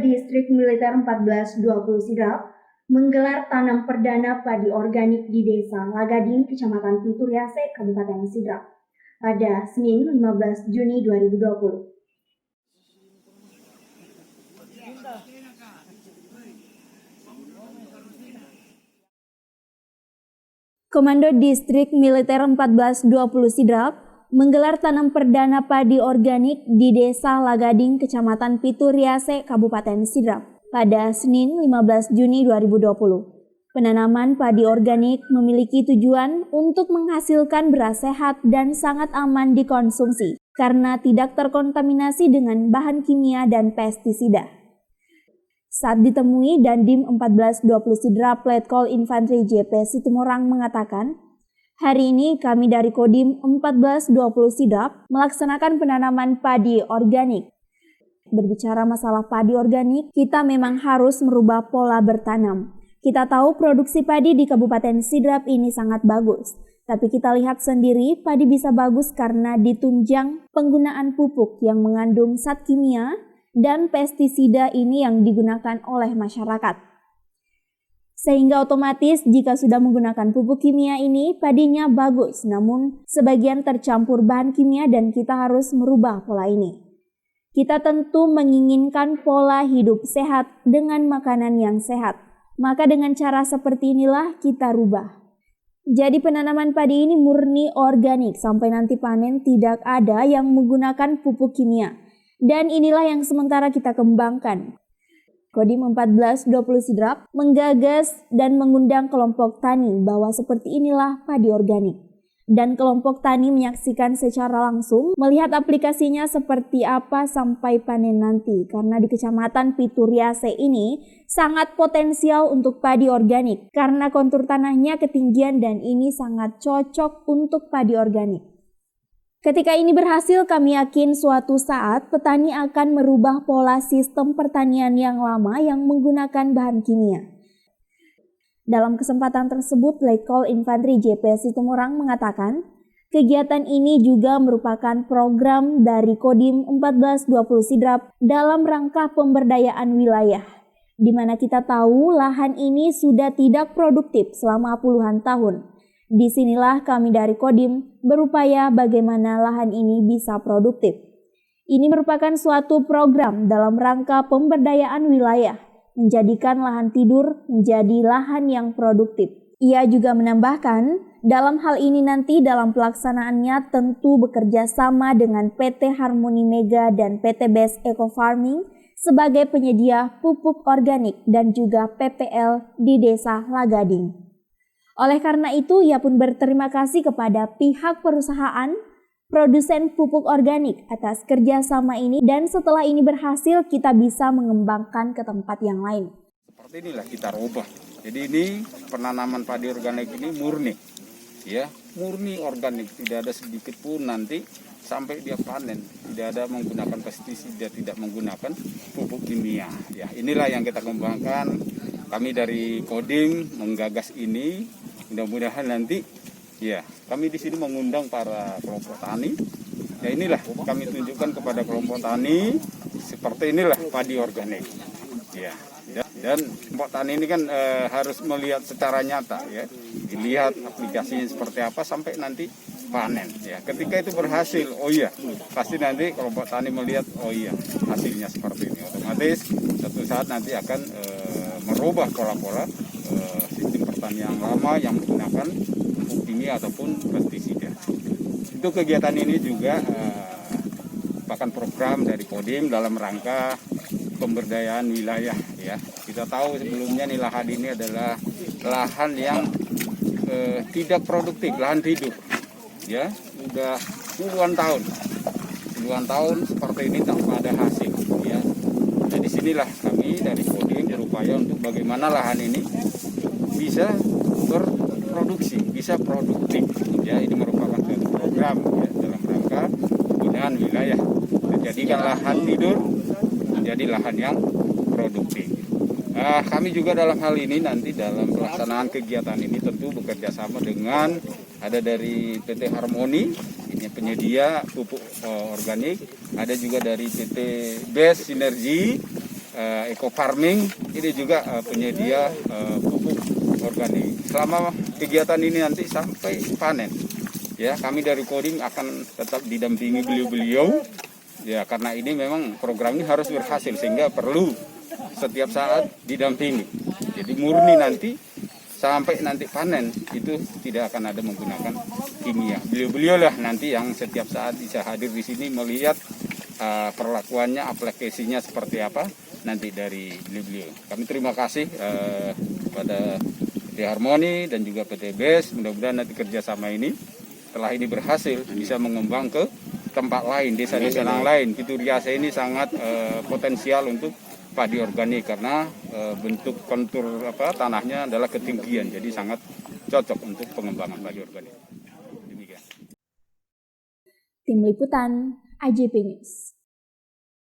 Distrik Militer 1420 Sidrap menggelar tanam perdana padi organik di Desa Lagading, Kecamatan Pituriase, Kabupaten Sidrap pada Senin 15 Juni 2020. Komando Distrik Militer 1420 Sidrap menggelar tanam perdana padi organik di Desa Lagading, Kecamatan Pituriase, Kabupaten Sidrap pada Senin 15 Juni 2020. Penanaman padi organik memiliki tujuan untuk menghasilkan beras sehat dan sangat aman dikonsumsi karena tidak terkontaminasi dengan bahan kimia dan pestisida. Saat ditemui, Dandim 1420 Sidrap Letkol Infantri JP Situmorang mengatakan, hari ini kami dari Kodim 1420 Sidrap melaksanakan penanaman padi organik. Berbicara masalah padi organik, kita memang harus merubah pola bertanam. Kita tahu produksi padi di Kabupaten Sidrap ini sangat bagus, tapi kita lihat sendiri padi bisa bagus karena ditunjang penggunaan pupuk yang mengandung zat kimia dan pestisida ini yang digunakan oleh masyarakat. Sehingga otomatis jika sudah menggunakan pupuk kimia ini, padinya bagus, namun sebagian tercampur bahan kimia dan kita harus merubah pola ini. Kita tentu menginginkan pola hidup sehat dengan makanan yang sehat, maka dengan cara seperti inilah kita rubah. Jadi penanaman padi ini murni organik, sampai nanti panen tidak ada yang menggunakan pupuk kimia. Dan inilah yang sementara kita kembangkan. Kodim 1420 Sidrap menggagas dan mengundang kelompok tani bahwa seperti inilah padi organik. Dan kelompok tani menyaksikan secara langsung melihat aplikasinya seperti apa sampai panen nanti. Karena di Kecamatan Pituriase ini sangat potensial untuk padi organik. Karena kontur tanahnya ketinggian dan ini sangat cocok untuk padi organik. Ketika ini berhasil, kami yakin suatu saat petani akan merubah pola sistem pertanian yang lama yang menggunakan bahan kimia. Dalam kesempatan tersebut, Letkol Infantri JP Situmorang mengatakan, kegiatan ini juga merupakan program dari Kodim 1420 Sidrap dalam rangka pemberdayaan wilayah, di mana kita tahu lahan ini sudah tidak produktif selama puluhan tahun. Disinilah kami dari Kodim berupaya bagaimana lahan ini bisa produktif. Ini merupakan suatu program dalam rangka pemberdayaan wilayah, menjadikan lahan tidur menjadi lahan yang produktif. Ia juga menambahkan, dalam hal ini nanti dalam pelaksanaannya tentu bekerja sama dengan PT Harmoni Mega dan PT Best Eco Farming sebagai penyedia pupuk organik dan juga PPL di Desa Lagading. Oleh karena itu, ia pun berterima kasih kepada pihak perusahaan produsen pupuk organik atas kerjasama ini dan setelah ini berhasil kita bisa mengembangkan ke tempat yang lain. Seperti inilah kita rubah. Jadi ini penanaman padi organik ini murni, ya murni organik, tidak ada sedikit pun nanti sampai dia panen, tidak ada menggunakan pestisida, tidak menggunakan pupuk kimia. Ya inilah yang kita kembangkan. Kami dari Kodim menggagas ini, mudah-mudahan nanti ya kami di sini mengundang para kelompok tani. Ya inilah kami tunjukkan kepada kelompok tani seperti inilah padi organik. Ya dan kelompok tani ini kan harus melihat secara nyata ya, dilihat aplikasinya seperti apa sampai nanti panen. Ya ketika itu berhasil, oh iya pasti nanti kelompok tani melihat oh iya hasilnya seperti ini. Otomatis suatu saat nanti akan merubah pola-pola sistem pertanian lama yang menggunakan pupuk kimia ataupun pestisida. Itu kegiatan ini juga merupakan program dari Kodim dalam rangka pemberdayaan wilayah. Ya, kita tahu sebelumnya nih lahan ini adalah lahan yang tidak produktif, lahan tidur. Ya, sudah puluhan tahun seperti ini tanpa ada hasil. Ya, jadi sinilah kami dari Kodim berupaya untuk bagaimana lahan ini bisa berproduksi, bisa produktif. Ya, ini merupakan suatu program ya, dalam rangka pembinaan wilayah. Menjadikan lahan tidur menjadi lahan yang produktif. Kami juga dalam hal ini nanti dalam pelaksanaan kegiatan ini tentu bekerja sama dengan ada dari PT Harmoni, ini penyedia pupuk organik, ada juga dari PT Best Sinergi, eco farming, ini juga penyedia pupuk organik. Selama kegiatan ini nanti sampai panen, ya kami dari Kodim akan tetap didampingi beliau-beliau, ya karena ini memang program ini harus berhasil sehingga perlu setiap saat didampingi. Jadi murni nanti sampai nanti panen itu tidak akan ada menggunakan kimia. Beliau-beliau lah nanti yang setiap saat bisa hadir di sini melihat perlakuannya, aplikasinya seperti apa nanti dari beliau-beliau. Kami terima kasih kepada PT Harmoni dan juga PT BES. Mudah-mudahan nanti kerjasama ini setelah ini berhasil bisa mengembang ke tempat lain, desa-desa yang lain. Pitu Riase ini sangat potensial untuk padi organik karena bentuk kontur tanahnya adalah ketinggian, jadi sangat cocok untuk pengembangan padi organik. Demikian. Tim Liputan AJP News.